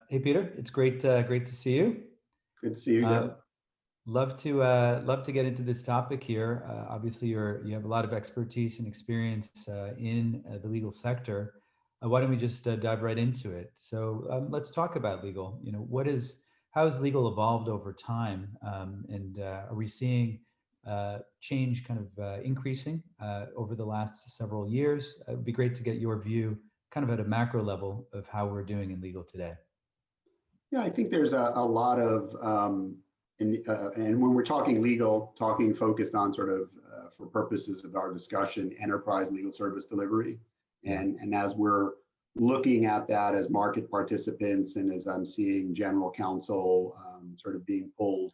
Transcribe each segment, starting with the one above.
Hey Peter, it's great to see you. Good to see you Uh, again. love to get into this topic here. Obviously, you have a lot of expertise and experience in the legal sector. Why don't we just dive right into it? So let's talk about legal. How has legal evolved over time, and are we seeing change kind of increasing over the last several years? It would be great to get your view, kind of at a macro level, of how we're doing in legal today. Yeah, I think there's a lot of, and when we're talking legal, talking focused on sort of, for purposes of our discussion, enterprise legal service delivery. Yeah. And as we're looking at that as market participants, and as I'm seeing general counsel sort of being pulled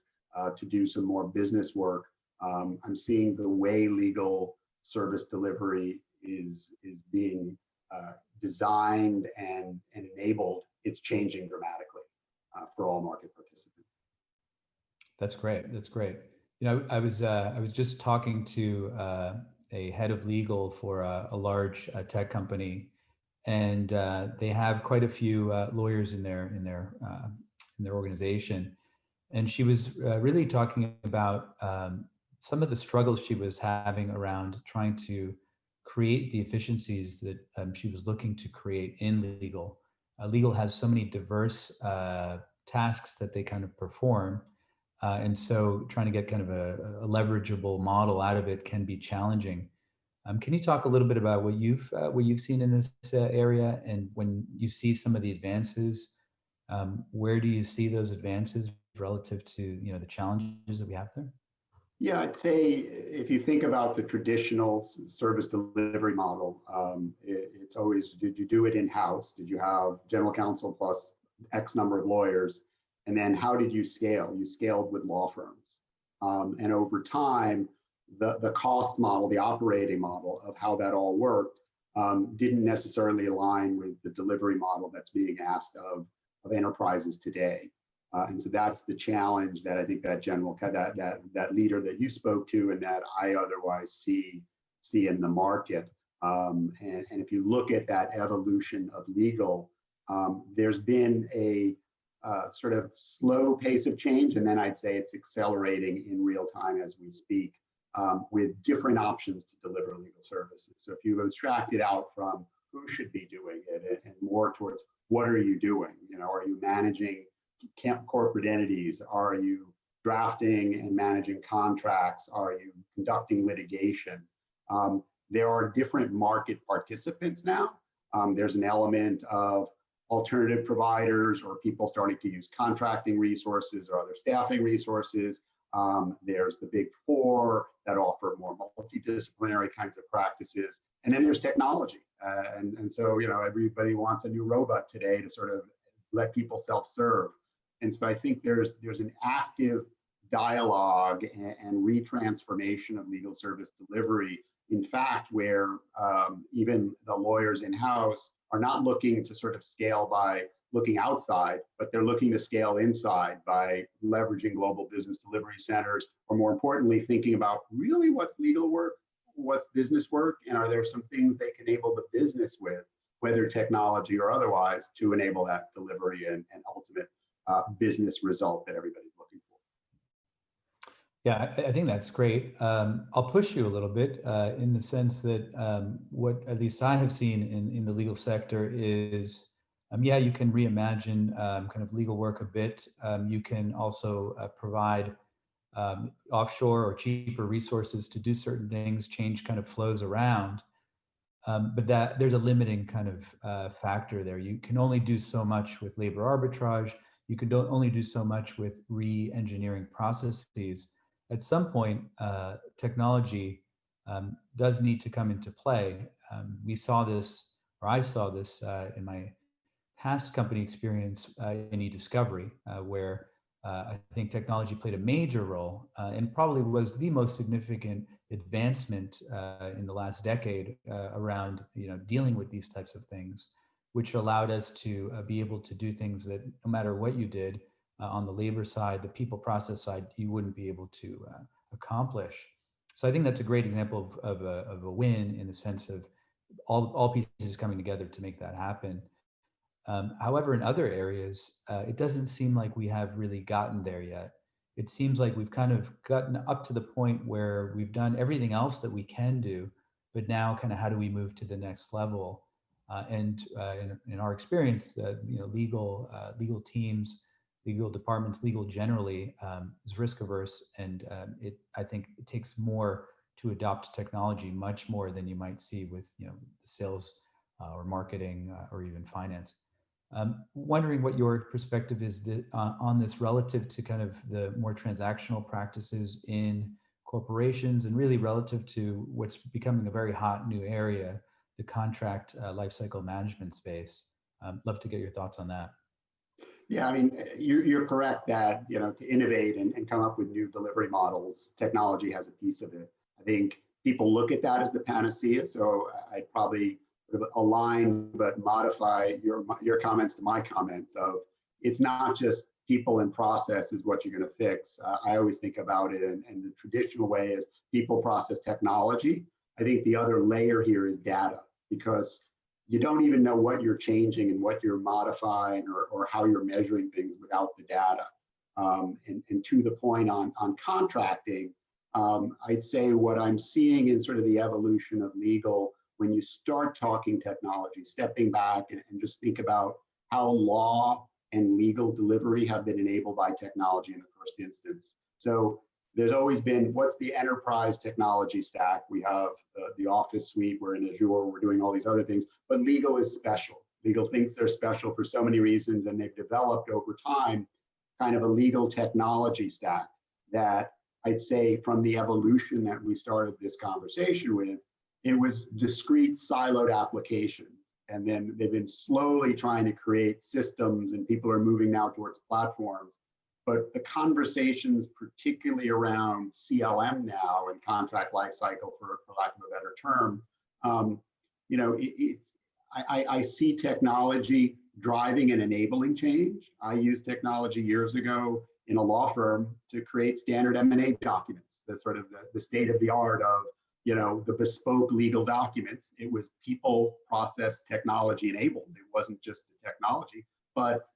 to do some more business work, I'm seeing the way legal service delivery is being designed and enabled. It's changing dramatically for all market participants. That's great. That's great. I was just talking to a head of legal for a large tech company, and they have quite a few lawyers in their organization. And she was really talking about some of the struggles she was having around trying to create the efficiencies that she was looking to create in legal. Legal has so many diverse tasks that they kind of perform, and so trying to get kind of a leverageable model out of it can be challenging. Can you talk a little bit about what you've seen in this area, and when you see some of the advances, where do you see those advances relative to the challenges that we have there? Yeah, I'd say if you think about the traditional service delivery model, it's always, did you do it in-house? Did you have general counsel plus X number of lawyers? And then how did you scale? You scaled with law firms. And over time, the cost model, the operating model of how that all worked didn't necessarily align with the delivery model that's being asked of enterprises today. And so that's the challenge that I think that that leader that you spoke to and that I otherwise see in the market. And if you look at that evolution of legal, there's been a sort of slow pace of change, and then I'd say it's accelerating in real time as we speak, with different options to deliver legal services. So if you abstract it out from who should be doing it and more towards what are you doing? Are you managing corporate entities? Are you drafting and managing contracts? Are you conducting litigation? There are different market participants now. There's an element of alternative providers or people starting to use contracting resources or other staffing resources. There's the big four that offer more multidisciplinary kinds of practices. And then there's technology. And so, everybody wants a new robot today to sort of let people self-serve. And so I think there's an active dialogue and retransformation of legal service delivery. In fact, where even the lawyers in-house are not looking to sort of scale by looking outside, but they're looking to scale inside by leveraging global business delivery centers, or more importantly, thinking about really what's legal work, what's business work, and are there some things they can enable the business with, whether technology or otherwise, to enable that delivery and ultimate business result that everybody's looking for. Yeah, I think that's great. I'll push you a little bit in the sense that what at least I have seen in the legal sector is, yeah, you can reimagine kind of legal work a bit. You can also provide offshore or cheaper resources to do certain things, change kind of flows around. But that there's a limiting kind of factor there. You can only do so much with labor arbitrage. You can only do so much with re-engineering processes. At some point, technology does need to come into play. We saw this, or I saw this in my past company experience in e-discovery, where I think technology played a major role and probably was the most significant advancement in the last decade around dealing with these types of things, which allowed us to be able to do things that no matter what you did on the labor side, the people process side, you wouldn't be able to accomplish. So I think that's a great example of a win in the sense of all pieces coming together to make that happen. However, in other areas, it doesn't seem like we have really gotten there yet. It seems like we've kind of gotten up to the point where we've done everything else that we can do, but now kind of how do we move to the next level? In our experience, legal teams, legal departments, legal generally is risk averse, and I think it takes more to adopt technology, much more than you might see with sales or marketing or even finance. Wondering what your perspective is on this relative to kind of the more transactional practices in corporations, and really relative to what's becoming a very hot new area, the contract lifecycle management space. Love to get your thoughts on that. Yeah, I mean, you're correct that, to innovate and come up with new delivery models, technology has a piece of it. I think people look at that as the panacea. So I'd probably sort of align but modify your comments to my comments of, it's not just people and process is what you're going to fix. I always think about it in the traditional way is people, process, technology. I think the other layer here is data, because you don't even know what you're changing and what you're modifying or how you're measuring things without the data. And to the point on contracting, I'd say what I'm seeing in sort of the evolution of legal, when you start talking technology, stepping back and just think about how law and legal delivery have been enabled by technology in the first instance. So there's always been, what's the enterprise technology stack? We have the Office suite, we're in Azure, we're doing all these other things, but legal is special. Legal thinks they're special for so many reasons, and they've developed over time kind of a legal technology stack that I'd say from the evolution that we started this conversation with, it was discrete siloed applications. And then they've been slowly trying to create systems, and people are moving now towards platforms. But the conversations, particularly around CLM now and contract lifecycle, for lack of a better term, I see technology driving and enabling change. I used technology years ago in a law firm to create standard M&A documents, the sort of the state of the art of the bespoke legal documents. It was people, process, technology enabled. It wasn't just the technology, but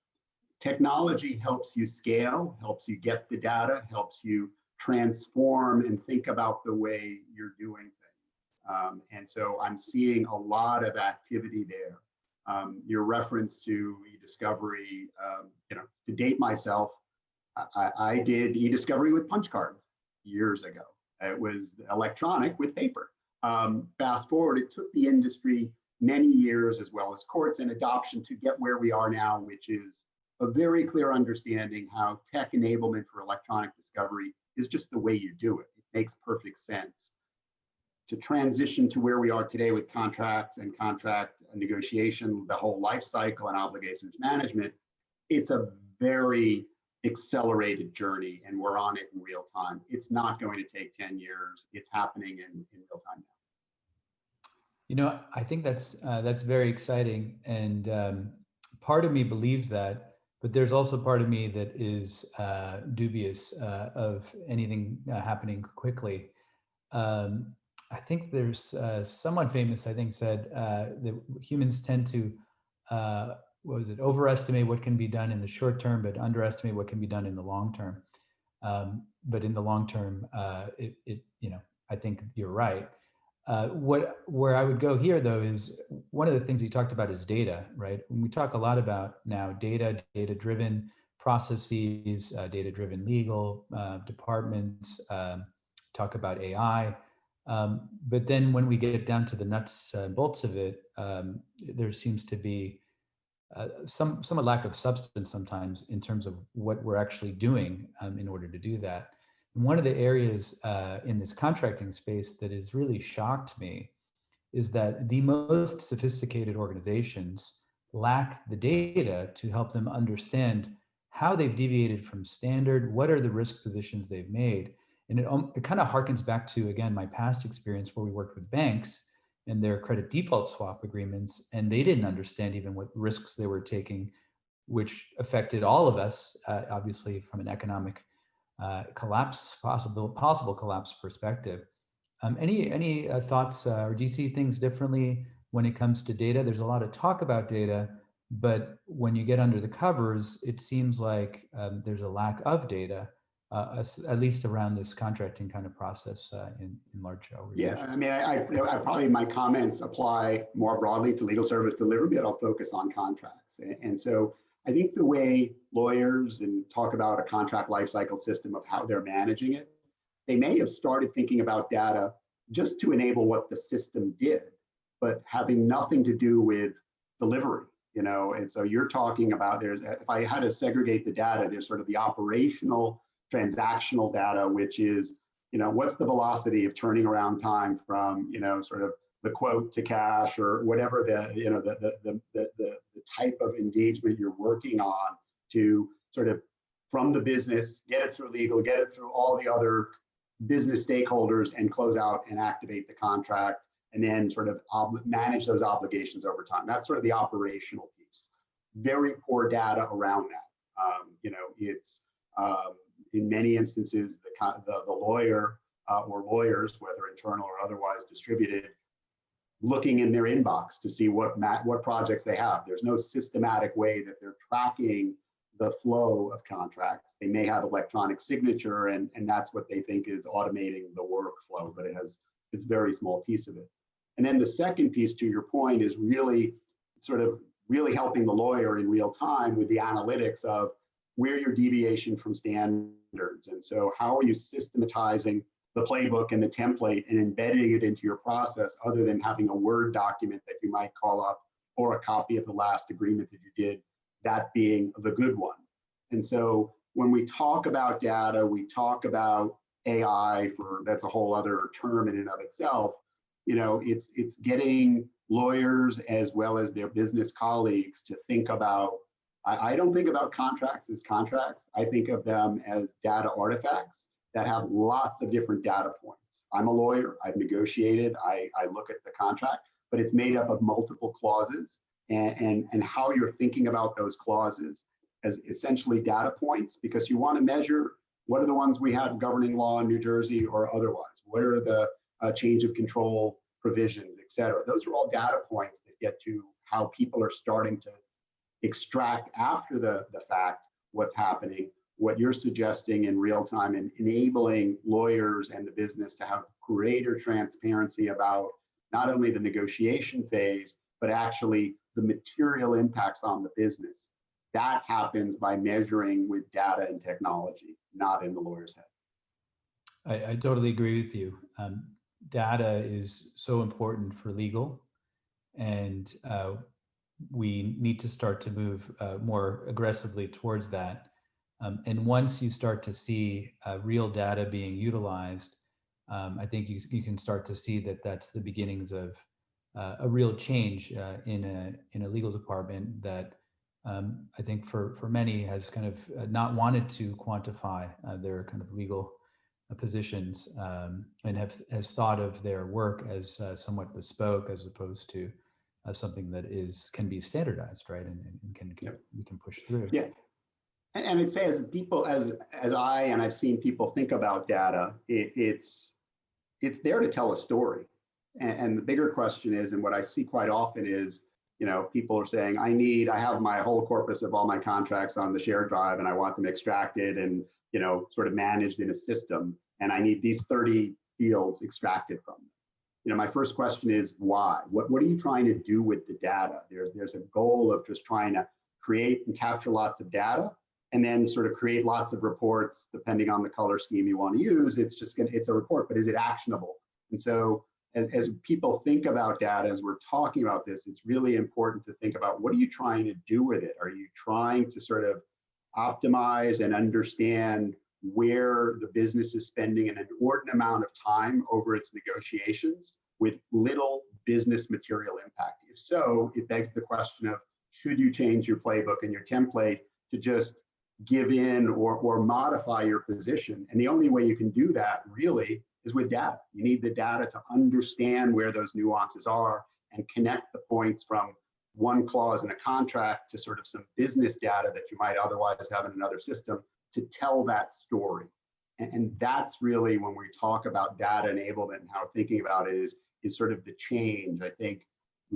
technology helps you scale, helps you get the data, helps you transform and think about the way you're doing things. And so I'm seeing a lot of activity there. Your reference to e-discovery, to date myself, I did e-discovery with punch cards years ago. It was electronic with paper. Fast forward, it took the industry many years, as well as courts and adoption, to get where we are now, which is a very clear understanding how tech enablement for electronic discovery is just the way you do it. It makes perfect sense. To transition to where we are today with contracts and contract negotiation, the whole life cycle and obligations management, it's a very accelerated journey, and we're on it in real time. It's not going to take 10 years. It's happening in real time now. I think that's very exciting, and part of me believes that, but there's also part of me that is dubious of anything happening quickly. I think there's someone famous, I think, said that humans tend to overestimate what can be done in the short term, but underestimate what can be done in the long term. But in the long term, I think you're right. Where I would go here, though, is one of the things you talked about is data, right? When we talk a lot about now data-driven processes, data-driven legal departments, talk about AI. But then when we get down to the nuts and bolts of it, there seems to be somewhat lack of substance sometimes in terms of what we're actually doing in order to do that. And one of the areas in this contracting space that has really shocked me is that the most sophisticated organizations lack the data to help them understand how they've deviated from standard, what are the risk positions they've made. And it kind of harkens back to, again, my past experience where we worked with banks and their credit default swap agreements, and they didn't understand even what risks they were taking, which affected all of us, obviously from an economic possible collapse perspective. Any thoughts, or do you see things differently when it comes to data? There's a lot of talk about data, But when you get under the covers, it seems like there's a lack of data, at least around this contracting kind of process in large Yeah, organizations. I mean, I probably, my comments apply more broadly to legal service delivery, but I'll focus on contracts. And so I think the way lawyers and talk about a contract lifecycle system of how they're managing it, they may have started thinking about data just to enable what the system did, but having nothing to do with delivery, you know? And so you're talking about, if I had to segregate the data, there's sort of the operational transactional data, which is, you know, what's the velocity of turning around time from, you know, sort of the quote to cash or whatever the, you know, the type of engagement you're working on to sort of from the business, get it through legal, get it through all the other business stakeholders and close out and activate the contract and then sort of manage those obligations over time. That's sort of the operational piece. Very poor data around that. You know, it's in many instances the lawyer or lawyers, whether internal or otherwise distributed, looking in their inbox to see what projects they have. There's no systematic way that they're tracking the flow of contracts. They may have electronic signature and that's what they think is automating the workflow, but it's a very small piece of it. And then the second piece, to your point, is really sort of really helping the lawyer in real time with the analytics of where your deviation from standards. And so how are you systematizing the playbook and the template and embedding it into your process other than having a Word document that you might call up or a copy of the last agreement that you did, that being the good one. And so when we talk about data, we talk about AI, that's a whole other term in and of itself. You know, it's getting lawyers as well as their business colleagues to think about, I don't think about contracts as contracts. I think of them as data artifacts that have lots of different data points. I'm a lawyer, I've negotiated, I look at the contract, but it's made up of multiple clauses and how you're thinking about those clauses as essentially data points, because you want to measure what are the ones we have governing law in New Jersey or otherwise, what are the change of control provisions, et cetera. Those are all data points that get to how people are starting to extract after the fact what's happening, what you're suggesting in real time, and enabling lawyers and the business to have greater transparency about not only the negotiation phase, but actually the material impacts on the business. That happens by measuring with data and technology, not in the lawyer's head. I totally agree with you. Data is so important for legal, and we need to start to move more aggressively towards that. And once you start to see real data being utilized, I think you can start to see that that's the beginnings of a real change in a legal department that I think for many has kind of not wanted to quantify their kind of legal positions and has thought of their work as somewhat bespoke as opposed to something that can be standardized, right? And we can push through. Yeah. And I'd say as people, as I've seen people think about data, it's there to tell a story. And the bigger question is, and what I see quite often is, you know, people are saying, I have my whole corpus of all my contracts on the shared drive and I want them extracted and, you know, sort of managed in a system. And I need these 30 fields extracted from them. You know, my first question is why? What are you trying to do with the data? There's a goal of just trying to create and capture lots of data and then sort of create lots of reports depending on the color scheme you want to use. It's a report, but is it actionable? And so as people think about data, as we're talking about this, it's really important to think about what are you trying to do with it? Are you trying to sort of optimize and understand where the business is spending an inordinate amount of time over its negotiations with little business material impact? If so, it begs the question of, should you change your playbook and your template to just give in or modify your position? And the only way you can do that really is with data. You need the data to understand where those nuances are and connect the points from one clause in a contract to sort of some business data that you might otherwise have in another system to tell that story. And that's really when we talk about data enablement and how thinking about it is sort of the change. I think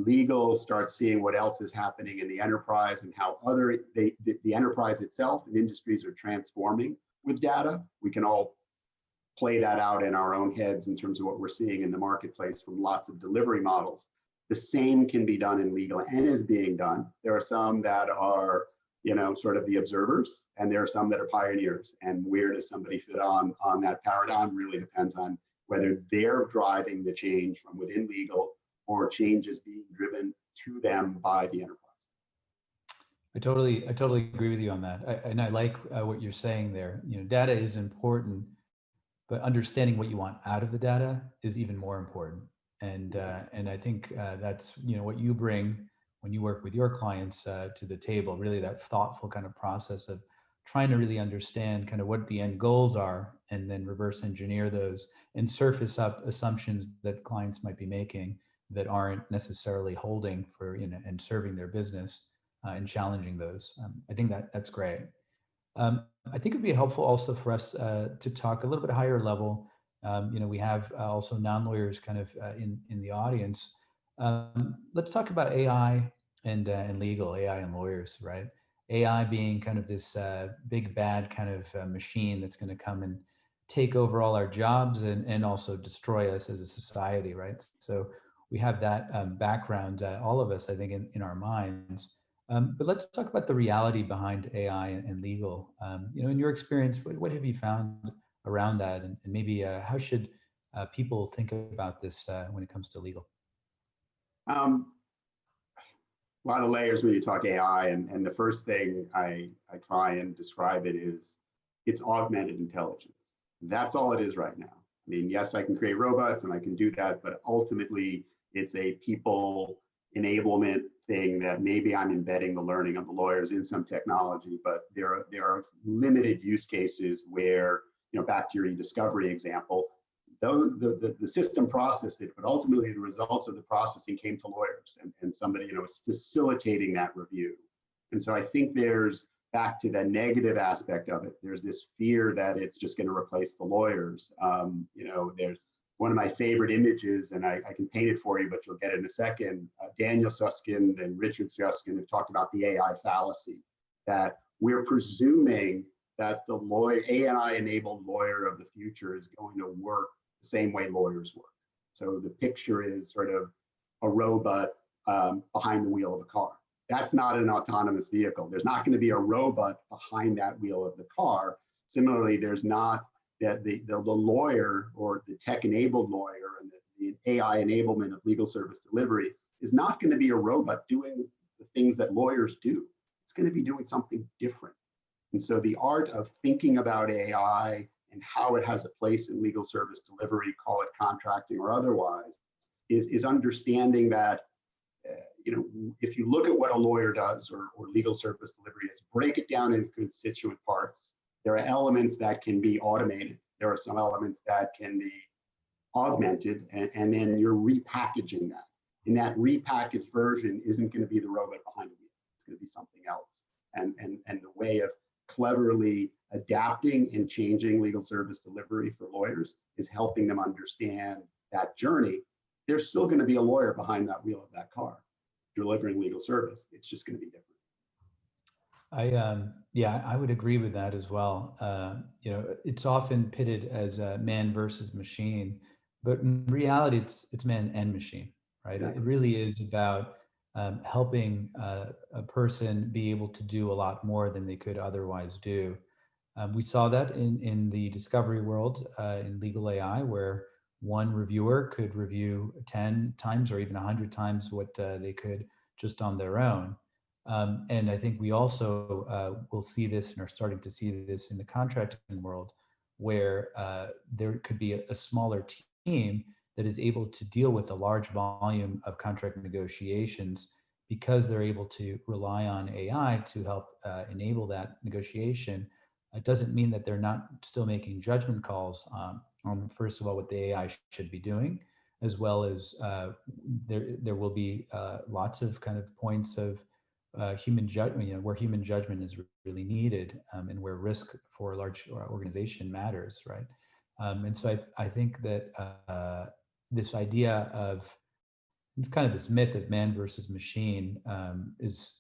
legal starts seeing what else is happening in the enterprise and how the enterprise itself and industries are transforming with data, we can all play that out in our own heads in terms of what we're seeing in the marketplace from lots of delivery models. The same can be done in legal and is being done. There are some that are, sort of the observers, and there are some that are pioneers. And where does somebody fit on that paradigm really depends on whether they're driving the change from within legal or change is being driven to them by the enterprise. I totally agree with you on that. And I like what you're saying there. Data is important, but understanding what you want out of the data is even more important. And I think that's what you bring when you work with your clients to the table. Really, that thoughtful kind of process of trying to really understand kind of what the end goals are, and then reverse engineer those and surface up assumptions that clients might be making that aren't necessarily holding for and serving their business and challenging those. I think that's great. I think it'd be helpful also for us to talk a little bit higher level. We have also non-lawyers kind of in the audience. Let's talk about AI and legal, AI and lawyers, right? AI being kind of this big bad kind of machine that's going to come and take over all our jobs and also destroy us as a society, right? So we have that background, all of us, I think, in our minds. But let's talk about the reality behind AI and legal. In your experience, what have you found around that, and maybe how should people think about this when it comes to legal? A lot of layers when you talk AI, and the first thing I try and describe it is it's augmented intelligence. That's all it is right now. I mean, yes, I can create robots and I can do that, but ultimately it's a people enablement thing that maybe I'm embedding the learning of the lawyers in some technology, but there are limited use cases where, back to your e-discovery example, though the system processed it, but ultimately the results of the processing came to lawyers, and somebody was facilitating that review. And so I think there's, back to the negative aspect of it, there's this fear that it's just going to replace the lawyers. There's one of my favorite images, and I can paint it for you, but you'll get it in a second. Daniel Susskind and Richard Susskind have talked about the AI fallacy, that we're presuming that the AI-enabled lawyer of the future is going to work the same way lawyers work. So the picture is sort of a robot behind the wheel of a car. That's not an autonomous vehicle. There's not going to be a robot behind that wheel of the car. Similarly, there's not the lawyer or the tech-enabled lawyer and the AI enablement of legal service delivery is not going to be a robot doing the things that lawyers do. It's going to be doing something different. And so the art of thinking about AI and how it has a place in legal service delivery, call it contracting or otherwise, is understanding that, if you look at what a lawyer does or legal service delivery is, break it down into constituent parts. There are elements that can be automated. There are some elements that can be augmented, and then you're repackaging that. And that repackaged version isn't going to be the robot behind the wheel. It's going to be something else. And the way of cleverly adapting and changing legal service delivery for lawyers is helping them understand that journey. There's still going to be a lawyer behind that wheel of that car delivering legal service. It's just going to be different. I would agree with that as well. It's often pitted as man versus machine, but in reality, it's man and machine, right? Exactly. It really is about helping a person be able to do a lot more than they could otherwise do. We saw that in the discovery world in legal AI, where one reviewer could review 10 times or even 100 times what they could just on their own. And I think we also will see this and are starting to see this in the contracting world, where there could be a smaller team that is able to deal with a large volume of contract negotiations because they're able to rely on AI to help enable that negotiation. It doesn't mean that they're not still making judgment calls on, first of all, what the AI should be doing, as well as there will be lots of kind of points of human judgment, where human judgment is really needed, and where risk for a large organization matters, right? And so I think that this idea of it's kind of this myth of man versus machine, is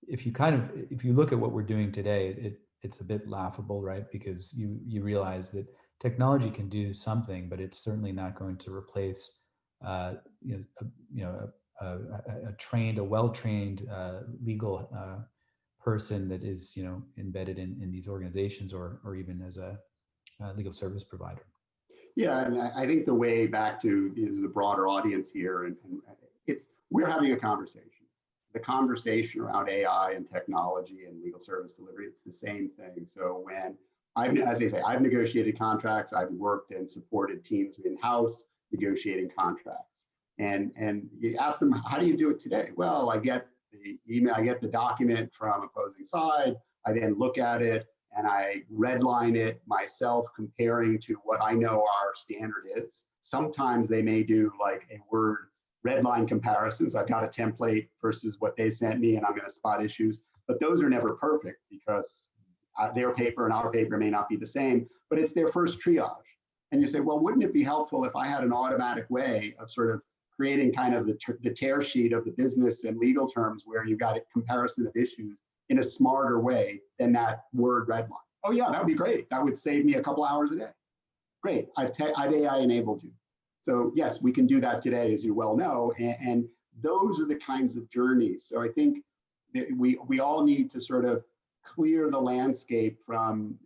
if you look at what we're doing today, it's a bit laughable, right? Because you realize that technology can do something, but it's certainly not going to replace uh, you know a, a well-trained legal person that is embedded in these organizations, or even as a legal service provider. Yeah, and I think the way back to the broader audience here, and it's we're having a conversation. The conversation around AI and technology and legal service delivery, it's the same thing. So when as I say, I've negotiated contracts, I've worked and supported teams in-house negotiating contracts. And you ask them, how do you do it today? Well, I get the email, I get the document from opposing side, I then look at it, and I redline it myself, comparing to what I know our standard is. Sometimes they may do like a word redline comparisons. I've got a template versus what they sent me, and I'm going to spot issues. But those are never perfect because their paper and our paper may not be the same, but it's their first triage. And you say, well, wouldn't it be helpful if I had an automatic way of sort of creating kind of the tear sheet of the business and legal terms where you've got a comparison of issues in a smarter way than that word redline? Oh yeah, that would be great. That would save me a couple hours a day. Great, I've AI enabled you. So yes, we can do that today, as you well know, and those are the kinds of journeys. So I think that we all need to sort of clear the landscape from,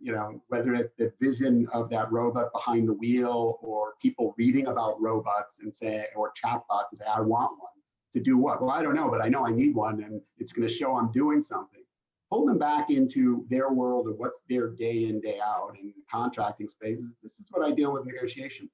whether it's the vision of that robot behind the wheel, or people reading about robots and say, or chatbots and say, I want one to do what? Well, I don't know, but I know I need one, and it's going to show I'm doing something. Pull them back into their world of what's their day in, day out in contracting spaces. This is what I deal with negotiation.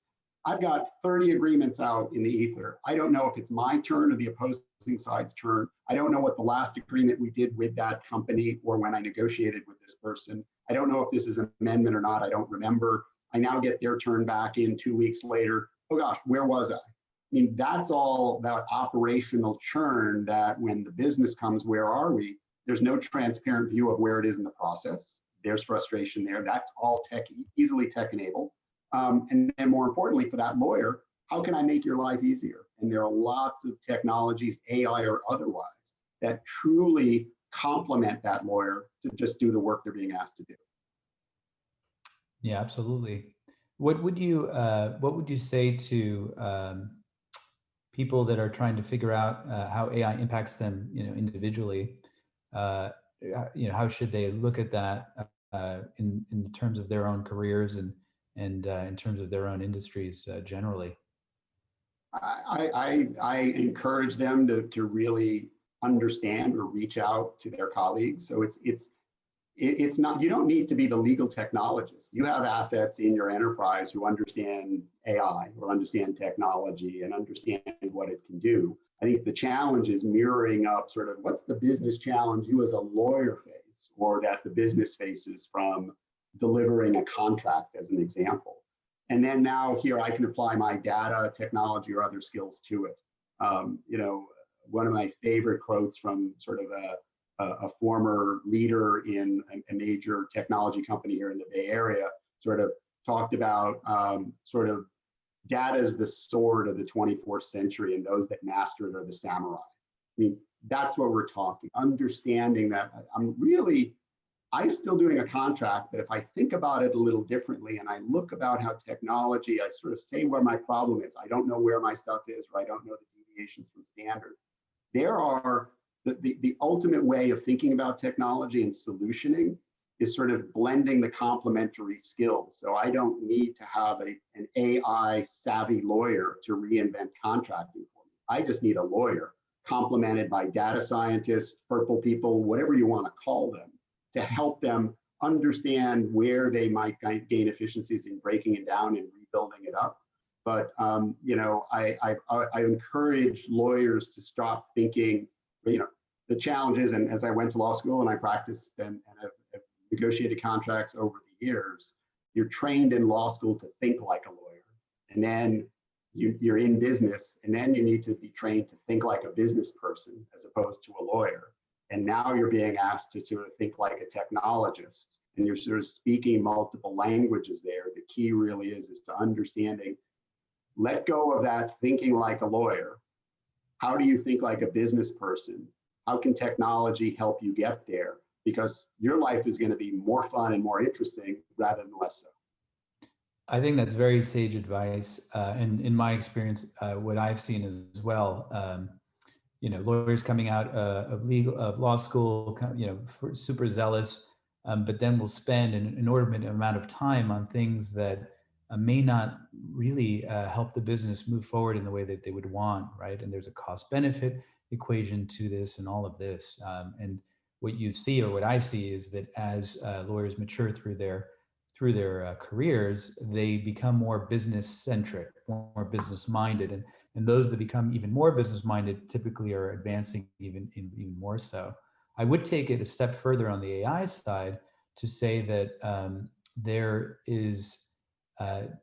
I've got 30 agreements out in the ether. I don't know if it's my turn or the opposing side's turn. I don't know what the last agreement we did with that company or when I negotiated with this person. I don't know if this is an amendment or not. I don't remember. I now get their turn back in 2 weeks later. Oh gosh, where was I? I mean, that's all that operational churn that when the business comes, where are we? There's no transparent view of where it is in the process. There's frustration there. That's all easily tech enabled. And then more importantly for that lawyer, how can I make your life easier? And there are lots of technologies, AI or otherwise, that truly complement that lawyer to just do the work they're being asked to do. Yeah, absolutely. What would you say to people that are trying to figure out how AI impacts them, individually? How should they look at that in terms of their own careers and in terms of their own industries generally? I encourage them to really understand or reach out to their colleagues. So it's not, you don't need to be the legal technologist. You have assets in your enterprise who understand AI or understand technology and understand what it can do. I think the challenge is mirroring up sort of what's the business challenge you as a lawyer face, or that the business faces from delivering a contract, as an example. And then now here I can apply my data, technology, or other skills to it. One of my favorite quotes from sort of a former leader in a major technology company here in the Bay Area sort of talked about sort of data is the sword of the 24th century, and those that master it are the samurai. I mean, that's what we're talking, understanding that I'm still doing a contract, but if I think about it a little differently and I look about how technology, I sort of say where my problem is. I don't know where my stuff is, or I don't know the deviations from standard. There are the ultimate way of thinking about technology and solutioning is sort of blending the complementary skills. So I don't need to have an AI savvy lawyer to reinvent contracting for me. I just need a lawyer complemented by data scientists, purple people, whatever you want to call them, to help them understand where they might gain efficiencies in breaking it down and rebuilding it up. But I encourage lawyers to stop thinking, the challenge is, and as I went to law school and I practiced and have negotiated contracts over the years, you're trained in law school to think like a lawyer. And then you're in business, and then you need to be trained to think like a business person as opposed to a lawyer. And now you're being asked to sort of think like a technologist, and you're sort of speaking multiple languages there. The key really is to understanding, let go of that thinking like a lawyer how do you think like a business person? How can technology help you get there? Because your life is going to be more fun and more interesting rather than less so. I think that's very sage advice. And in my experience, what I've seen as well, lawyers coming out of law school, super zealous, but then will spend an inordinate amount of time on things that may not really help the business move forward in the way that they would want, right? And there's a cost benefit equation to this and all of this. And what you see, or what I see, is that as lawyers mature through their careers, they become more business centric, more business minded, and those that become even more business minded typically are advancing even more so. I would take it a step further on the AI side to say that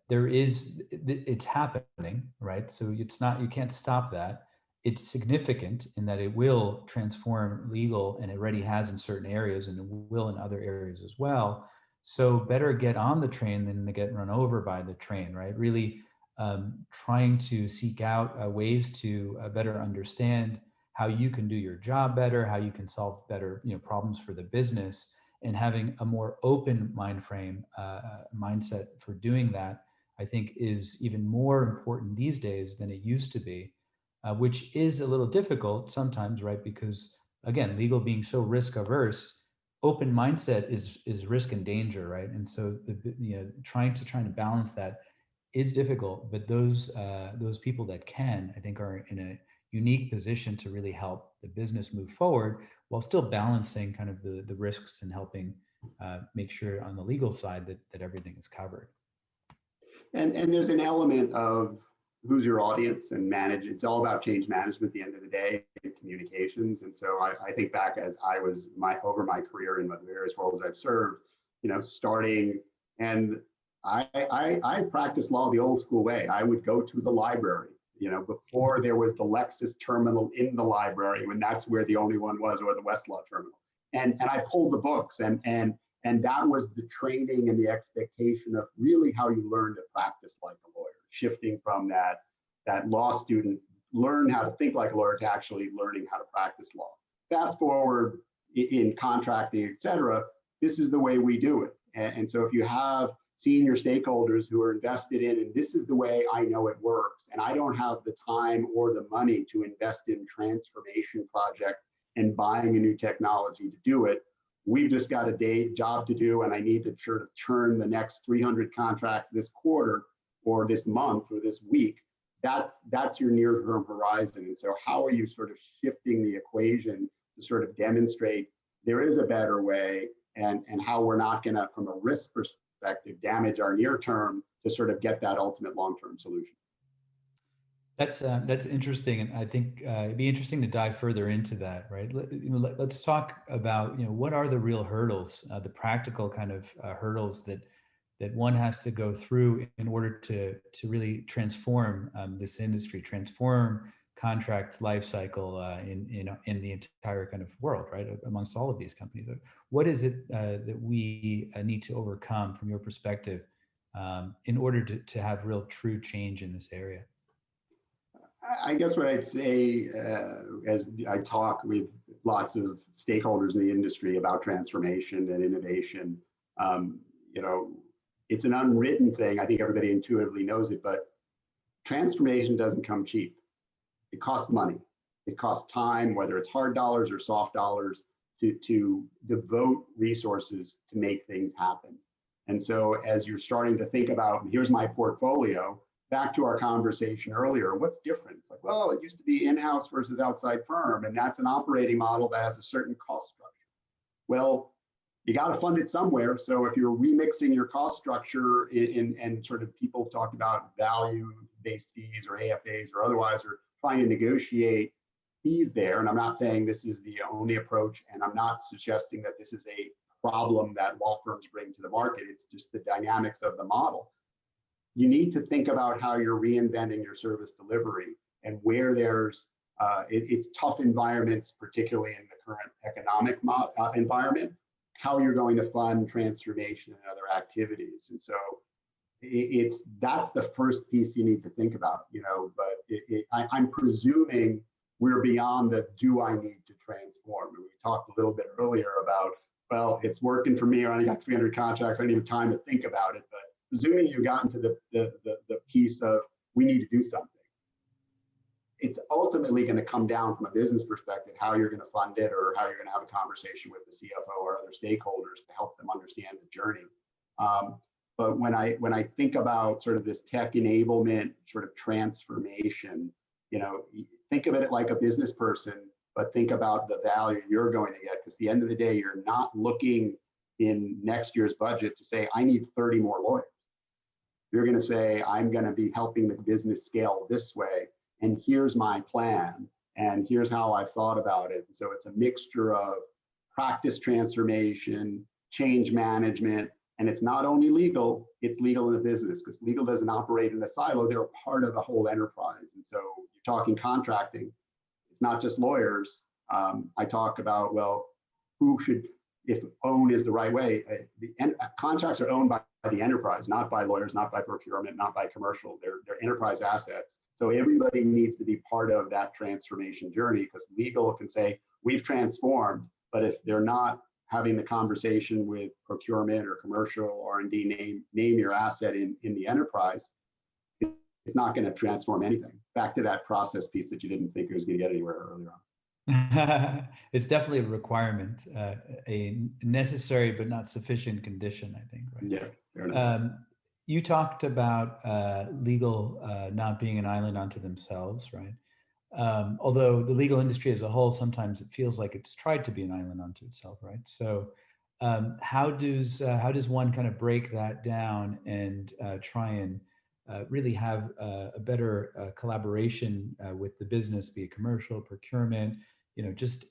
it's happening, right? So you can't stop that. It's significant in that it will transform legal, and it already has in certain areas, and it will in other areas as well. So better get on the train than to get run over by the train, right? Really trying to seek out ways to better understand how you can do your job better, how you can solve better problems for the business, and having a more open mindset for doing that, I think, is even more important these days than it used to be, which is a little difficult sometimes, right? Because again, legal being so risk averse, open mindset is risk and danger, right? And so trying to balance that is difficult, but those people that can, I think, are in a unique position to really help the business move forward while still balancing kind of the risks and helping make sure on the legal side that everything is covered. And there's an element of who's your audience and manage. It's all about change management at the end of the day, and communications. And so I think back as I was over my career in the various roles I've served, starting, and I practiced law the old school way. I would go to the library, before there was the Lexus terminal in the library, when that's where the only one was, or the Westlaw terminal. And I pulled the books, and that was the training and the expectation of really how you learn to practice like a lawyer, shifting from that law student, learn how to think like a lawyer, to actually learning how to practice law. Fast forward in contracting, et cetera, this is the way we do it. And so if you have senior stakeholders who are invested in, and this is the way I know it works, and I don't have the time or the money to invest in transformation project and buying a new technology to do it, we've just got a day job to do, and I need to sort of turn the next 300 contracts this quarter or this month or this week. That's your near-term horizon. And so how are you sort of shifting the equation to sort of demonstrate there is a better way, and how we're not going to, from a risk perspective, damage our near term to sort of get that ultimate long-term solution. That's interesting, and I think it'd be interesting to dive further into that, right? Let's talk about what are the real hurdles, the practical kind of hurdles that one has to go through in order to really transform this industry, transform contract lifecycle in the entire kind of world, right? Amongst all of these companies, what is it that we need to overcome from your perspective in order to have real true change in this area? I guess what I'd say, as I talk with lots of stakeholders in the industry about transformation and innovation, it's an unwritten thing. I think everybody intuitively knows it, but transformation doesn't come cheap. It costs money. It costs time, whether it's hard dollars or soft dollars, to devote resources to make things happen. And so as you're starting to think about, here's my portfolio, back to our conversation earlier, what's different? It's like, well, it used to be in-house versus outside firm, and that's an operating model that has a certain cost structure. Well, you got to fund it somewhere. So if you're remixing your cost structure and sort of people talk about value-based fees or AFAs or otherwise, or trying to negotiate fees there, and I'm not saying this is the only approach, and I'm not suggesting that this is a problem that law firms bring to the market. It's just the dynamics of the model. You need to think about how you're reinventing your service delivery, and where there's it's tough environments, particularly in the current economic environment, how you're going to fund transformation and other activities. And so that's the first piece you need to think about, but I'm presuming we're beyond the do I need to transform. And we talked a little bit earlier about, well, it's working for me, I only got 300 contracts, I don't even have time to think about it. But presuming you've gotten to the piece of we need to do something, it's ultimately going to come down from a business perspective, how you're going to fund it or how you're going to have a conversation with the CFO or other stakeholders to help them understand the journey. But when I think about sort of this tech enablement sort of transformation, think of it like a business person, but think about the value you're going to get, because at the end of the day, you're not looking in next year's budget to say, I need 30 more lawyers. You're going to say, I'm going to be helping the business scale this way, and here's my plan, and here's how I've thought about it. So it's a mixture of practice transformation, change management, and it's not only legal, it's legal in the business, because legal doesn't operate in a silo, they're a part of the whole enterprise. And so you're talking contracting, it's not just lawyers. I talk about, well, who should, if own is the right way, contracts are owned by the enterprise, not by lawyers, not by procurement, not by commercial, they're enterprise assets. So everybody needs to be part of that transformation journey, because legal can say, we've transformed, but if they're not having the conversation with procurement or commercial R&D, name your asset in the enterprise, it's not going to transform anything. Back to that process piece that you didn't think it was going to get anywhere earlier on. It's definitely a requirement, a necessary but not sufficient condition, I think. Right? Yeah, fair enough. You talked about legal not being an island unto themselves, right? Although the legal industry as a whole, sometimes it feels like it's tried to be an island unto itself, right? So how does one kind of break that down and try and really have a better collaboration with the business, be it commercial, procurement, just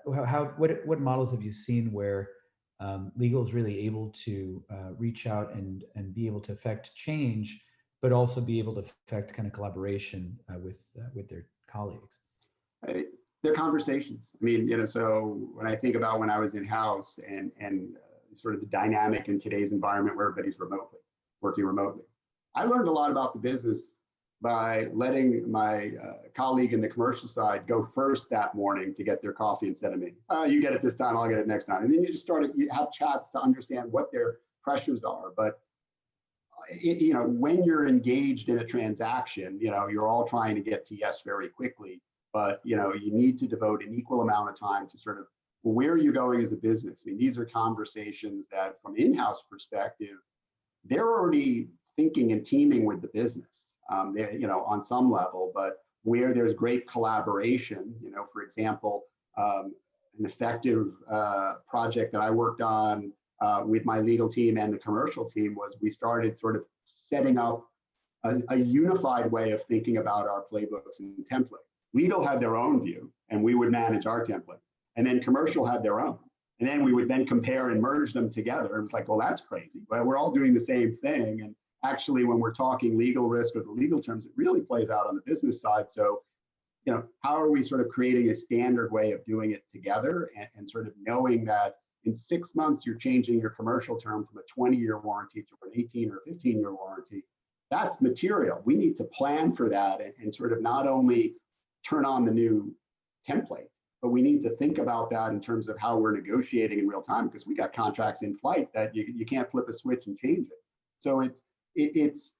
what models have you seen where legal is really able to reach out and be able to affect change, but also be able to affect kind of collaboration with their colleagues? They're conversations. I mean, so when I think about when I was in-house and sort of the dynamic in today's environment where everybody's working remotely, I learned a lot about the business by letting my colleague in the commercial side go first that morning to get their coffee instead of me. You get it this time, I'll get it next time. And then you have chats to understand what their pressures are. But when you're engaged in a transaction, you're all trying to get to yes very quickly, but you need to devote an equal amount of time to sort of, well, where are you going as a business? I mean, these are conversations that from an in-house perspective, they're already thinking and teaming with the business, on some level, but where there's great collaboration, for example, an effective project that I worked on with my legal team and the commercial team was we started sort of setting up a unified way of thinking about our playbooks and templates. Legal had their own view, and we would manage our template. And then commercial had their own. And then we would then compare and merge them together. It was like, well, that's crazy. But we're all doing the same thing. And actually, when we're talking legal risk or the legal terms, it really plays out on the business side. So, how are we sort of creating a standard way of doing it together and sort of knowing that in 6 months, you're changing your commercial term from a 20-year warranty to an 18 or 15-year warranty. That's material. We need to plan for that and sort of not only turn on the new template, but we need to think about that in terms of how we're negotiating in real time, because we got contracts in flight that you can't flip a switch and change it. So it's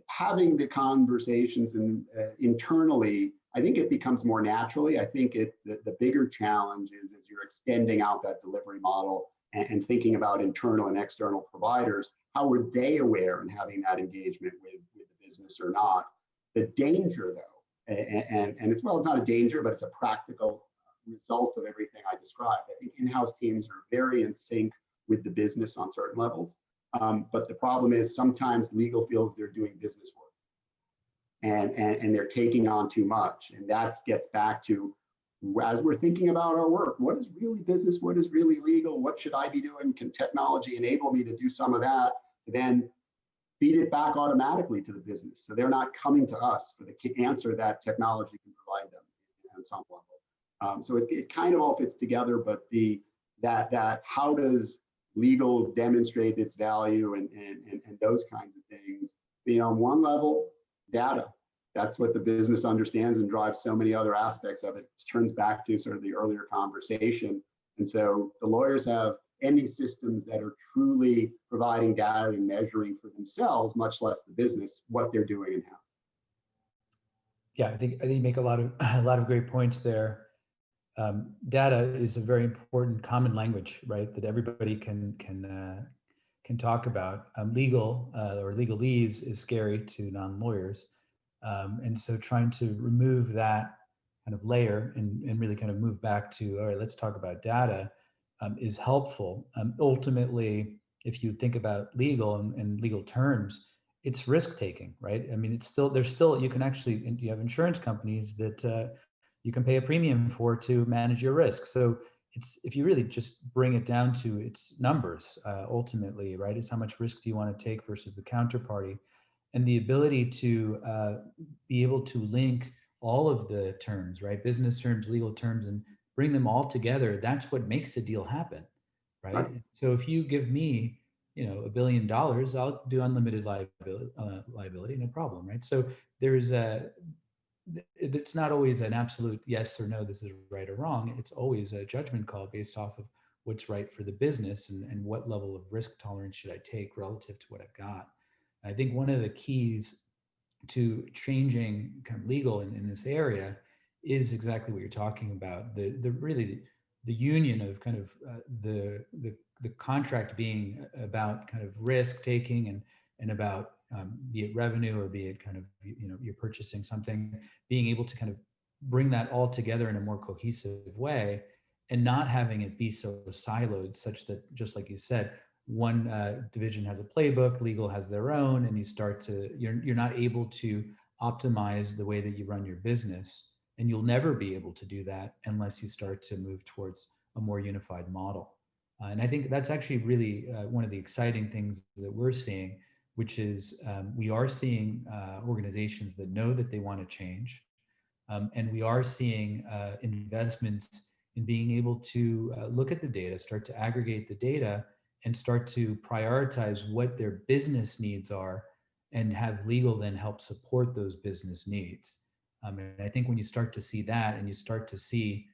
having the conversations and internally. I think it becomes more naturally. I think the bigger challenge is you're extending out that delivery model and thinking about internal and external providers. How are they aware and having that engagement with the business or not? The danger, though, and it's not a danger, but it's a practical result of everything I described. I think in-house teams are very in sync with the business on certain levels. But the problem is sometimes legal feels they're doing business work and they're taking on too much. And that gets back to, as we're thinking about our work, what is really business? What is really legal? What should I be doing? Can technology enable me to do some of that to then feed it back automatically to the business? So they're not coming to us for the answer that technology can provide them on some level. So it kind of all fits together, but that how does legal demonstrate its value and those kinds of things? On one level, data. That's what the business understands and drives so many other aspects of it. It turns back to sort of the earlier conversation. And so the lawyers have any systems that are truly providing data and measuring for themselves, much less the business, what they're doing and how. Yeah, I think you make a lot of a lot of great points there. Data is a very important common language, right? That everybody can talk about. Legal or legalese is scary to non-lawyers, and so trying to remove that kind of layer and really kind of move back to, all right, let's talk about data, is helpful. Ultimately, if you think about legal and legal terms, it's risk taking, right? I mean, it's still, there's still, you can actually, you have insurance companies that you can pay a premium for to manage your risk. So it's, if you really just bring it down to its numbers, ultimately, right? It's how much risk do you want to take versus the counterparty, and the ability to be able to link all of the terms, right? Business terms, legal terms, and bring them all together. That's what makes a deal happen, right? Right. So if you give me, $1 billion, I'll do unlimited liability, no problem, right? So there's a, it's not always an absolute yes or no, this is right or wrong. It's always a judgment call based off of what's right for the business, and what level of risk tolerance should I take relative to what I've got. And I think one of the keys to changing kind of legal in this area is exactly what you're talking about. The really the union of kind of the contract being about kind of risk taking and about be it revenue or be it kind of you're purchasing something, being able to kind of bring that all together in a more cohesive way, and not having it be so siloed, such that, just like you said, one division has a playbook, legal has their own, and you start to, you're not able to optimize the way that you run your business, and you'll never be able to do that unless you start to move towards a more unified model. And I think that's actually really one of the exciting things that we're seeing, which is we are seeing organizations that know that they want to change, and we are seeing investments in being able to look at the data, start to aggregate the data, and start to prioritize what their business needs are, and have legal then help support those business needs. And I think when you start to see that, and you start to see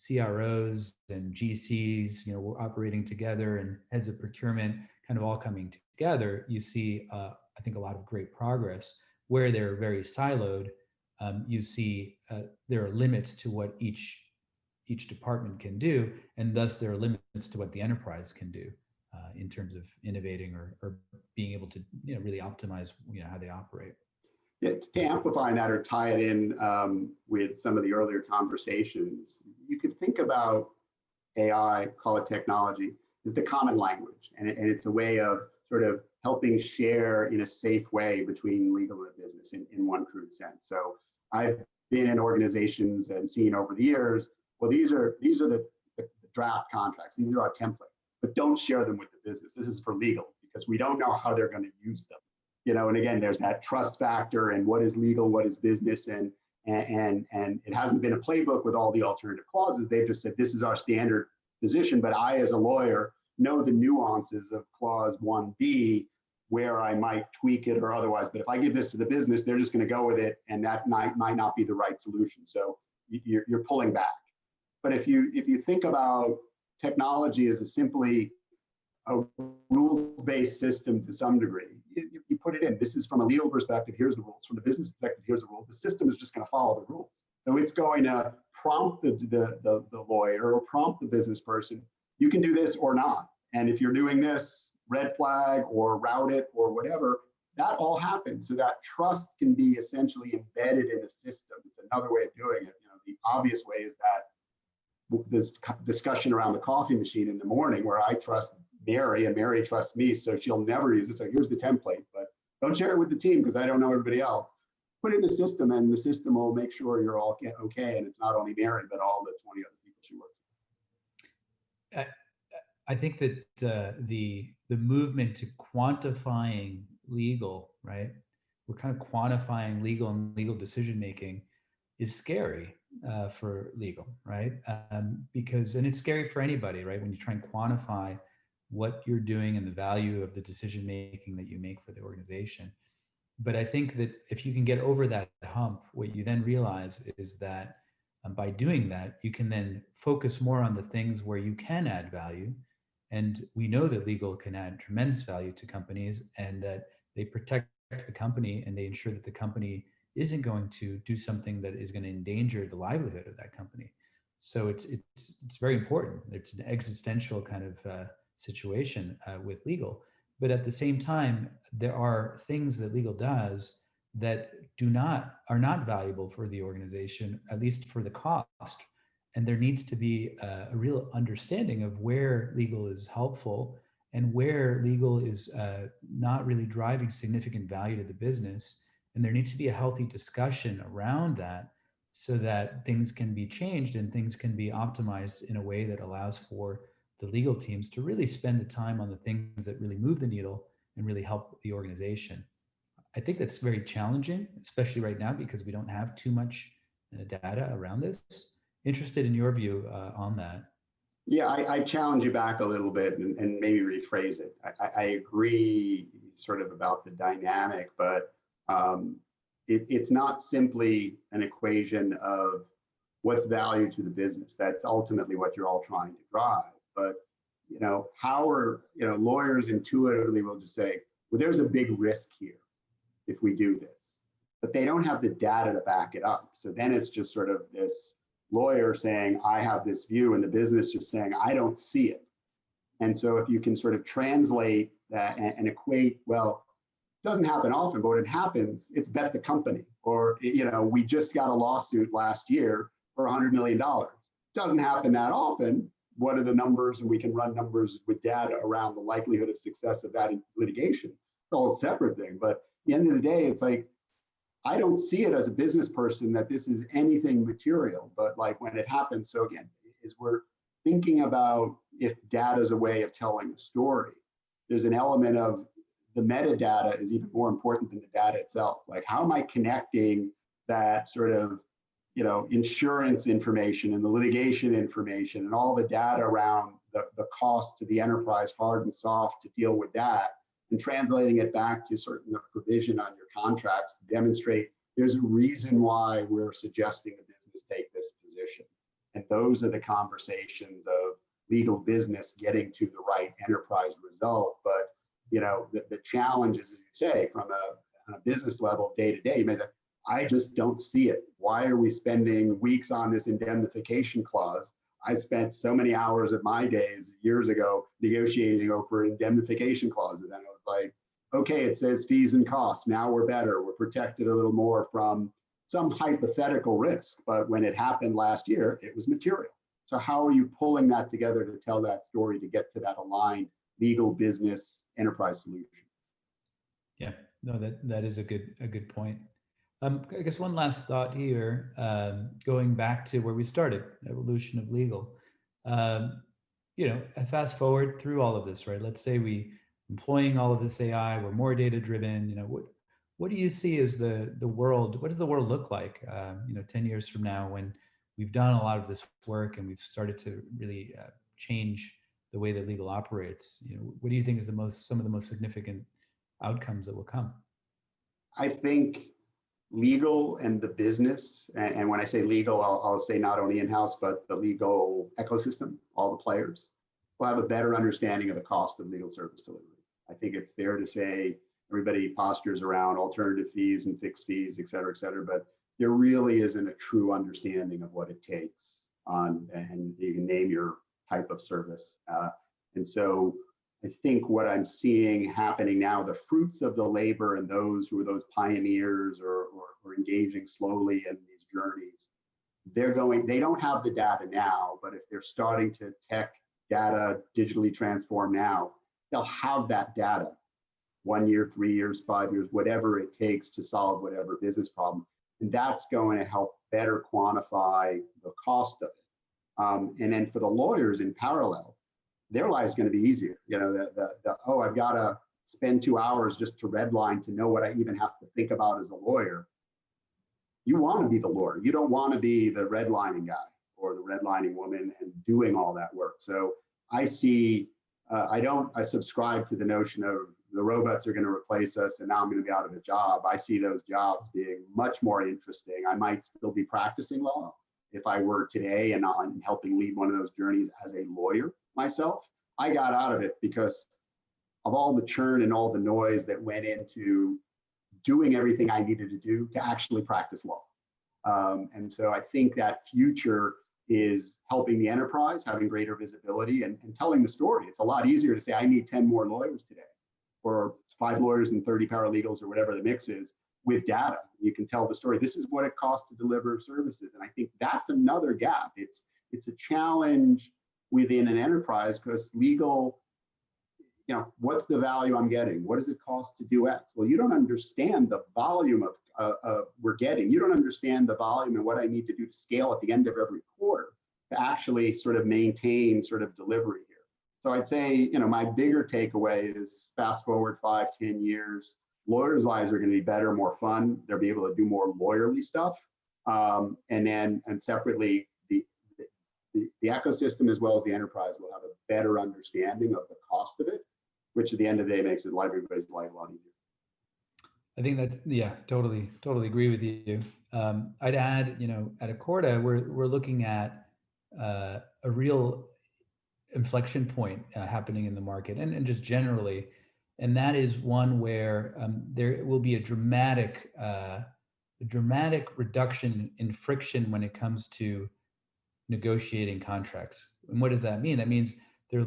CROs and GCs, operating together, and heads of procurement kind of all coming together, you see, I think, a lot of great progress. Where they're very siloed, you see there are limits to what each department can do, and thus there are limits to what the enterprise can do in terms of innovating or being able to really optimize how they operate. Yeah, to amplify that or tie it in with some of the earlier conversations, you could think about AI, call it technology, is the common language, and it's a way of sort of helping share in a safe way between legal and business in one crude sense. So I've been in organizations and seen over the years, well, these are the draft contracts, these are our templates, but don't share them with the business. This is for legal because we don't know how they're going to use them. And again, there's that trust factor, and what is legal, what is business, and it hasn't been a playbook with all the alternative clauses. They've just said this is our standard position, but I, as a lawyer, know the nuances of clause 1B where I might tweak it or otherwise. But if I give this to the business, they're just going to go with it, and that might not be the right solution. So you're pulling back. But if you think about technology as simply a rules-based system to some degree, you put it in. This is from a legal perspective, here's the rules. From the business perspective, here's the rules. The system is just going to follow the rules. So it's going to prompt the lawyer or prompt the business person, you can do this or not. And if you're doing this, red flag or route it or whatever, that all happens. So that trust can be essentially embedded in a system. It's another way of doing it. The obvious way is that this discussion around the coffee machine in the morning, where I trust Mary and Mary trusts me, so she'll never use it. So here's the template, but don't share it with the team because I don't know everybody else. Put it in the system, and the system will make sure you're all okay. And it's not only Mary, but all the 20 other people she works with. I think that the movement to quantifying legal, right? We're kind of quantifying legal and legal decision making is scary for legal, right? Because, and it's scary for anybody, right? When you try and quantify what you're doing and the value of the decision making that you make for the organization. But I think that if you can get over that hump, what you then realize is that by doing that, you can then focus more on the things where you can add value. And we know that legal can add tremendous value to companies, and that they protect the company and they ensure that the company isn't going to do something that is going to endanger the livelihood of that company. So it's very important. It's an existential kind of situation with legal, but at the same time, there are things that legal does that do not are not valuable for the organization, at least for the cost. And there needs to be a real understanding of where legal is helpful and where legal is not really driving significant value to the business. And there needs to be a healthy discussion around that so that things can be changed and things can be optimized in a way that allows for the legal teams to really spend the time on the things that really move the needle and really help the organization. I think that's very challenging, especially right now because we don't have too much data around this. Interested in your view on that. Yeah, I challenge you back a little bit and maybe rephrase it. I agree sort of about the dynamic, but it's not simply an equation of what's value to the business. That's ultimately what you're all trying to drive. But how are lawyers intuitively will just say, well, there's a big risk here if we do this, but they don't have the data to back it up. So then it's just sort of this lawyer saying, I have this view, and the business just saying, I don't see it. And so if you can sort of translate that and equate, well, it doesn't happen often, but when it happens, it's bet the company. Or, we just got a lawsuit last year for $100 million. Doesn't happen that often. What are the numbers? And we can run numbers with data around the likelihood of success of that in litigation. It's all a separate thing. But at the end of the day, it's like, I don't see it as a business person that this is anything material, but like when it happens. So again, is we're thinking about if data is a way of telling a story, there's an element of the metadata is even more important than the data itself. Like, how am I connecting that sort of, insurance information and the litigation information and all the data around the cost to the enterprise, hard and soft, to deal with that, and translating it back to certain provision on your contracts to demonstrate there's a reason why we're suggesting the business take this position. And those are the conversations of legal business getting to the right enterprise result. But the challenge is, as you say, from a business level, day to day, you may say, I just don't see it. Why are we spending weeks on this indemnification clause? I spent so many hours of my days years ago negotiating over indemnification clauses. And I was like, okay, it says fees and costs. Now we're better. We're protected a little more from some hypothetical risk. But when it happened last year, it was material. So how are you pulling that together to tell that story to get to that aligned legal business enterprise solution? Yeah, no, that is a good point. I guess one last thought here, going back to where we started, evolution of legal. I fast forward through all of this, right? Let's say we employing all of this AI, we're more data driven. What do you see as the world? What does the world look like? 10 years from now, when we've done a lot of this work and we've started to really change the way that legal operates. What do you think is some of the most significant outcomes that will come? I think legal and the business, and when I say legal, I'll say not only in-house, but the legal ecosystem, all the players, will have a better understanding of the cost of legal service delivery. I think it's fair to say everybody postures around alternative fees and fixed fees, et cetera, but there really isn't a true understanding of what it takes and you can name your type of service. And so I think what I'm seeing happening now, the fruits of the labor and those who are those pioneers or engaging slowly in these journeys, they don't have the data now, but if they're starting to tech data digitally transform now, they'll have that data 1 year, 3 years, 5 years, whatever it takes to solve whatever business problem. And that's going to help better quantify the cost of it. And then for the lawyers in parallel, their life is going to be easier. I've got to spend 2 hours just to redline to know what I even have to think about as a lawyer. You want to be the lawyer. You don't want to be the redlining guy or the redlining woman and doing all that work. So I see, I subscribe to the notion of the robots are going to replace us and now I'm going to be out of a job. I see those jobs being much more interesting. I might still be practicing law if I were today and on helping lead one of those journeys as a lawyer myself. I got out of it because of all the churn and all the noise that went into doing everything I needed to do to actually practice law. And so I think that future is helping the enterprise, having greater visibility and telling the story. It's a lot easier to say, I need 10 more lawyers today, or 5 lawyers and 30 paralegals, or whatever the mix is, with data. You can tell the story. This is what it costs to deliver services. And I think that's another gap. It's a challenge within an enterprise because legal, what's the value I'm getting? What does it cost to do X? Well, you don't understand the volume of we're getting. You don't understand the volume and what I need to do to scale at the end of every quarter to actually sort of maintain sort of delivery here. So I'd say, my bigger takeaway is fast forward 5-10 years, lawyers' lives are going to be better, more fun. They'll be able to do more lawyerly stuff. And separately, the ecosystem as well as the enterprise will have a better understanding of the cost of it, which at the end of the day makes everybody's life a lot easier. I think that's, totally agree with you. I'd add, at Accorda, we're looking at a real inflection point happening in the market and just generally. And that is one where there will be a dramatic reduction in friction when it comes to negotiating contracts. And what does that mean? That means it will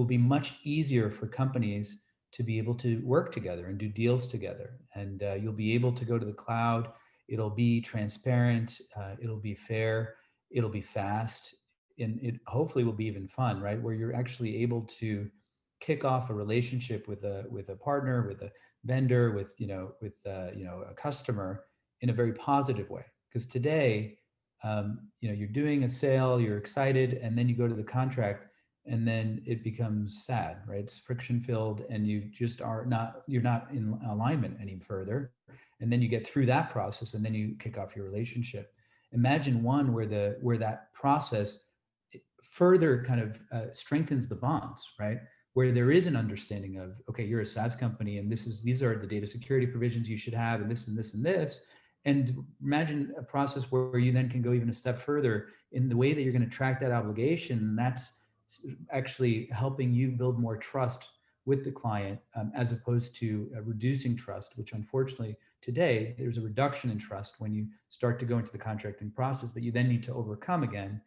be much easier for companies to be able to work together and do deals together. And you'll be able to go to the cloud. It'll be transparent. It'll be fair. It'll be fast. And it hopefully will be even fun, right? Where you're actually able to kick off a relationship with a partner, with a vendor, with a customer in a very positive way. Because today, you're doing a sale, you're excited, and then you go to the contract, and then it becomes sad, right? It's friction filled, and you're not in alignment any further. And then you get through that process, and then you kick off your relationship. Imagine one where that process further kind of strengthens the bonds, right? Where there is an understanding of, okay, you're a SaaS company, and these are the data security provisions you should have, and this and this and this. And imagine a process where you then can go even a step further in the way that you're going to track that obligation. That's actually helping you build more trust with the client, as opposed to reducing trust, which unfortunately today there's a reduction in trust when you start to go into the contracting process that you then need to overcome again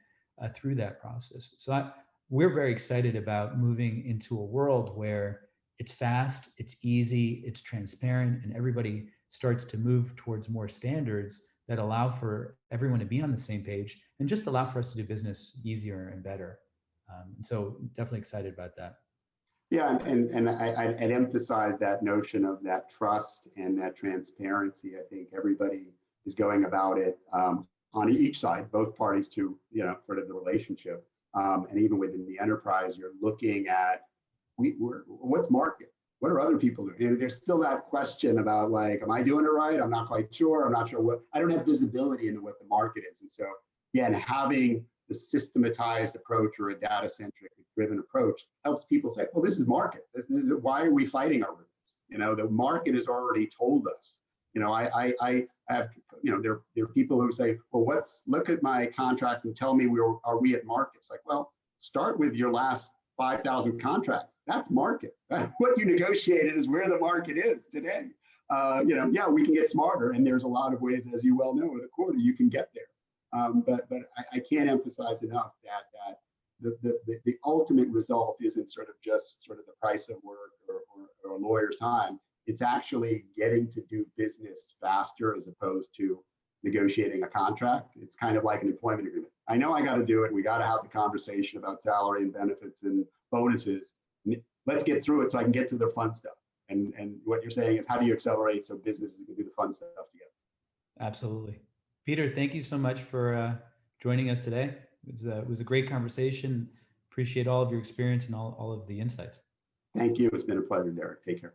through that process. So we're very excited about moving into a world where it's fast, it's easy, it's transparent, and everybody starts to move towards more standards that allow for everyone to be on the same page and just allow for us to do business easier and better. And so definitely excited about that. Yeah, and I'd emphasize that notion of that trust and that transparency. I think everybody is going about it on each side, both parties to, sort of the relationship. And even within the enterprise, you're looking at what's market? What are other people doing? And there's still that question about am I doing it right? I'm not quite sure. I'm not sure I don't have visibility into what the market is. And so again, having the systematized approach or a data-centric driven approach helps people say, well, this is market. Why are we fighting over this? The market has already told us. I have, there are people who say, well, look at my contracts and tell me are we at market? It's like, well, start with your last 5,000 contracts. That's market. What you negotiated is where the market is today. Yeah, we can get smarter, and there's a lot of ways, as you well know, with Accorda, you can get there. But I can't emphasize enough that the ultimate result isn't sort of the price of work or a lawyer's time. It's actually getting to do business faster as opposed to negotiating a contract. It's kind of like an employment agreement. I know I got to do it. We got to have the conversation about salary and benefits and bonuses. Let's get through it so I can get to the fun stuff. And what you're saying is, how do you accelerate so businesses can do the fun stuff together? Absolutely. Peter, thank you so much for joining us today. It was a great conversation. Appreciate all of your experience and all of the insights. Thank you. It's been a pleasure, Derek. Take care.